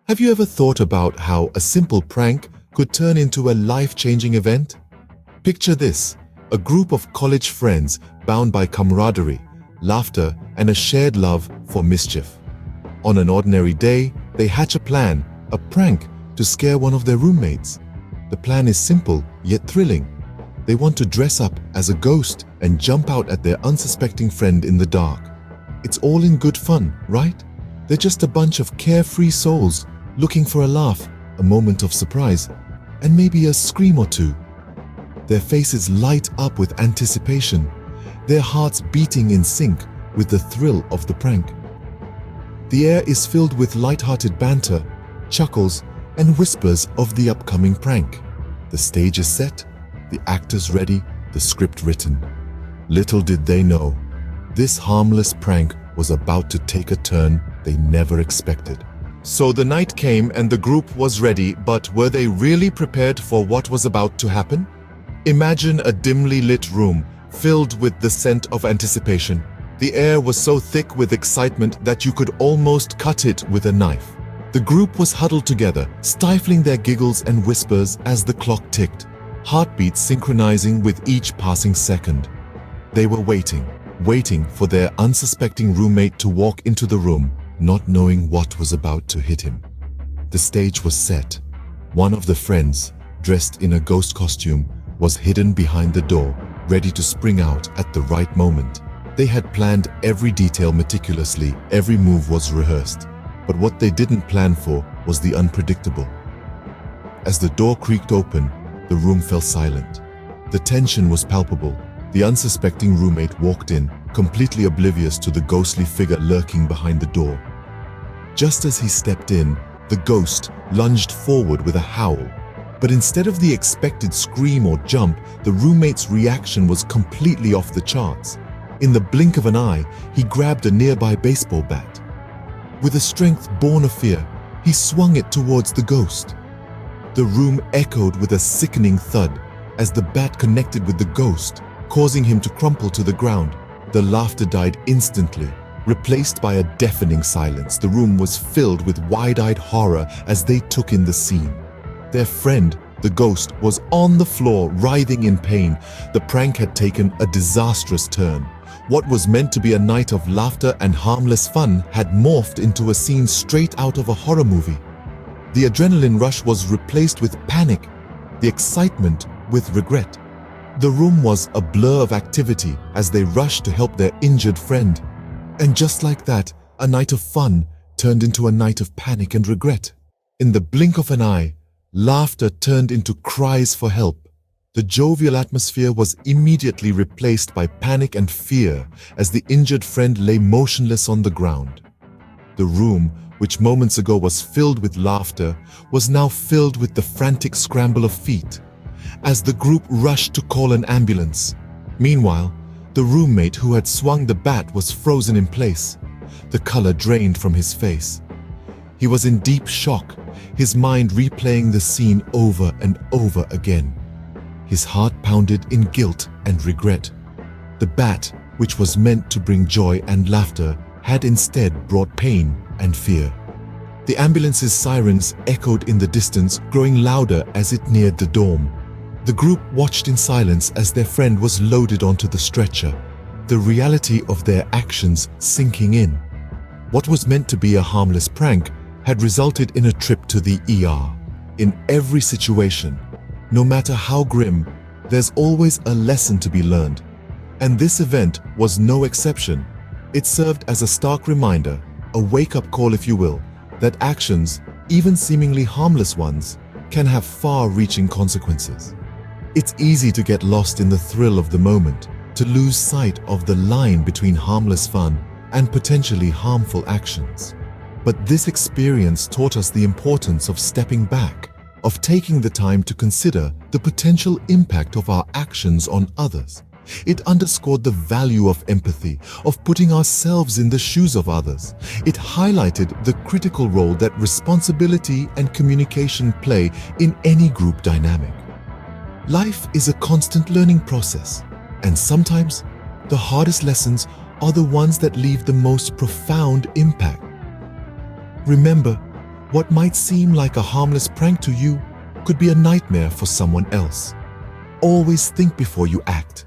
Have you ever thought about how a simple prank could turn into a life-changing event? Picture this, a group of college friends bound by camaraderie, laughter, and a shared love for mischief. On an ordinary day, they hatch a plan, a prank, to scare one of their roommates. The plan is simple, yet thrilling. They want to dress up as a ghost and jump out at their unsuspecting friend in the dark. It's all in good fun, right? They're just a bunch of carefree souls looking for a laugh, a moment of surprise, and maybe a scream or two. Their faces light up with anticipation, their hearts beating in sync with the thrill of the prank. The air is filled with light-hearted banter, chuckles, and whispers of the upcoming prank. The stage is set, the actors ready, the script written. Little did they know, this harmless prank was about to take a turn they never expected. So the night came and the group was ready, but were they really prepared for what was about to happen? Imagine a dimly lit room filled with the scent of anticipation. The air was so thick with excitement that you could almost cut it with a knife. The group was huddled together, stifling their giggles and whispers as the clock ticked, heartbeats synchronizing with each passing second. They were waiting for their unsuspecting roommate to walk into the room, not knowing what was about to hit him. The stage was set. One of the friends, dressed in a ghost costume, was hidden behind the door, ready to spring out at the right moment. They had planned every detail meticulously, every move was rehearsed. But what they didn't plan for was the unpredictable. As the door creaked open, the room fell silent. The tension was palpable. The unsuspecting roommate walked in, completely oblivious to the ghostly figure lurking behind the door. Just as he stepped in, the ghost lunged forward with a howl. But instead of the expected scream or jump, the roommate's reaction was completely off the charts. In the blink of an eye, he grabbed a nearby baseball bat. With a strength born of fear, he swung it towards the ghost. The room echoed with a sickening thud as the bat connected with the ghost, causing him to crumple to the ground. The laughter died instantly, replaced by a deafening silence. The room was filled with wide-eyed horror as they took in the scene. Their friend, the ghost, was on the floor, writhing in pain. The prank had taken a disastrous turn. What was meant to be a night of laughter and harmless fun had morphed into a scene straight out of a horror movie. The adrenaline rush was replaced with panic, the excitement with regret. The room was a blur of activity as they rushed to help their injured friend. And just like that, a night of fun turned into a night of panic and regret. In the blink of an eye, laughter turned into cries for help. The jovial atmosphere was immediately replaced by panic and fear as the injured friend lay motionless on the ground. The room, which moments ago was filled with laughter, was now filled with the frantic scramble of feet as the group rushed to call an ambulance. Meanwhile, the roommate who had swung the bat was frozen in place, the color drained from his face. He was in deep shock, his mind replaying the scene over and over again. His heart pounded in guilt and regret. The bat, which was meant to bring joy and laughter, had instead brought pain and fear. The ambulance's sirens echoed in the distance, growing louder as it neared the dorm. The group watched in silence as their friend was loaded onto the stretcher, the reality of their actions sinking in. What was meant to be a harmless prank had resulted in a trip to the ER. In every situation, no matter how grim, there's always a lesson to be learned. And this event was no exception. It served as a stark reminder, a wake-up call if you will, that actions, even seemingly harmless ones, can have far-reaching consequences. It's easy to get lost in the thrill of the moment, to lose sight of the line between harmless fun and potentially harmful actions. But this experience taught us the importance of stepping back, of taking the time to consider the potential impact of our actions on others. It underscored the value of empathy, of putting ourselves in the shoes of others. It highlighted the critical role that responsibility and communication play in any group dynamic. Life is a constant learning process, and sometimes the hardest lessons are the ones that leave the most profound impact. Remember, What might seem like a harmless prank to you could be a nightmare for someone else. Always think before you act.